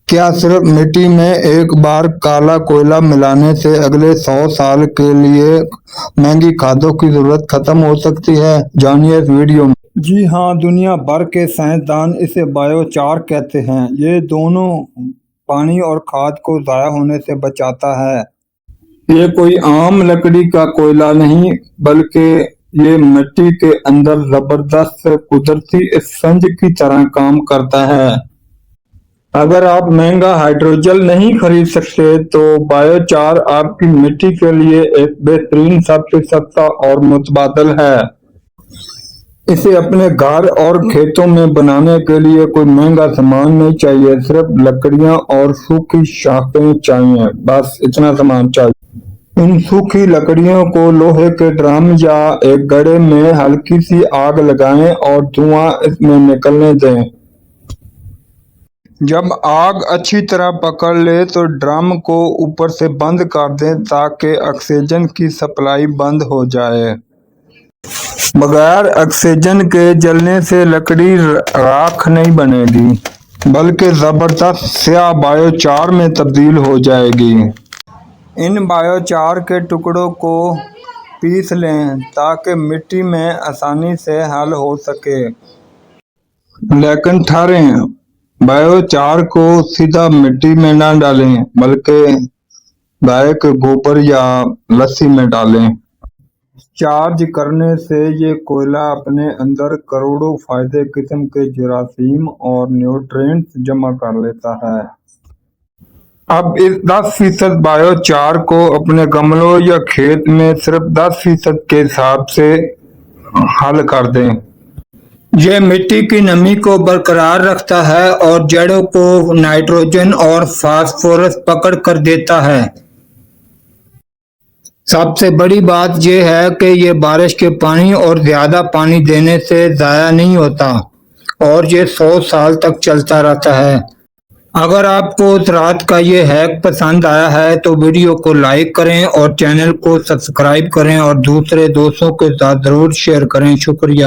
کیا صرف مٹی میں ایک بار کالا کوئلہ ملانے سے اگلے 100 سال کے لیے مہنگی کھادوں کی ضرورت ختم ہو سکتی ہے؟ جانیے اس ویڈیو میں۔ جی ہاں، دنیا بھر کے سائنسدان اسے بایو چار کہتے ہیں۔ یہ دونوں پانی اور کھاد کو ضائع ہونے سے بچاتا ہے۔ یہ کوئی عام لکڑی کا کوئلہ نہیں، بلکہ یہ مٹی کے اندر زبردست قدرتی اسفنج کی طرح کام کرتا ہے۔ اگر آپ مہنگا ہائیڈروجل نہیں خرید سکتے تو بایو چار آپ کی مٹی کے لیے ایک بہترین سب سے سستا اور متبادل ہے۔ اسے اپنے گھر اور کھیتوں میں بنانے کے لیے کوئی مہنگا سامان نہیں چاہیے، صرف لکڑیاں اور سوکھی شاخیں چاہیے، بس اتنا سامان چاہیے۔ ان سوکھی لکڑیوں کو لوہے کے ڈرم یا ایک گڑھے میں ہلکی سی آگ لگائیں اور دھواں اس میں نکلنے دیں۔ جب آگ اچھی طرح پکڑ لے تو ڈرم کو اوپر سے بند کر دیں تاکہ آکسیجن کی سپلائی بند ہو جائے۔ بغیر آکسیجن کے جلنے سے لکڑی راکھ نہیں بنے گی، بلکہ زبردست سیاہ بایو چار میں تبدیل ہو جائے گی۔ ان بایو چار کے ٹکڑوں کو پیس لیں تاکہ مٹی میں آسانی سے حل ہو سکے۔ لیکن ٹھہریں، بایو چار کو سیدھا مٹی میں نہ ڈالیں، بلکہ گائے کے گوبر یا لسی میں ڈالیں۔ چارج کرنے سے یہ کوئلہ اپنے اندر کروڑوں فائدہ قسم کے جراثیم اور نیوٹرینٹس جمع کر لیتا ہے۔ اب اس 10% بایو چار کو اپنے گملوں یا کھیت میں صرف 10% کے حساب سے حل کر دیں۔ یہ مٹی کی نمی کو برقرار رکھتا ہے اور جڑوں کو نائٹروجن اور فاسفورس پکڑ کر دیتا ہے۔ سب سے بڑی بات یہ ہے کہ یہ بارش کے پانی اور زیادہ پانی دینے سے ضائع نہیں ہوتا اور یہ 100 سال تک چلتا رہتا ہے۔ اگر آپ کو زراعت کا یہ ہیک پسند آیا ہے تو ویڈیو کو لائک کریں اور چینل کو سبسکرائب کریں اور دوسرے دوستوں کے ساتھ ضرور شیئر کریں۔ شکریہ۔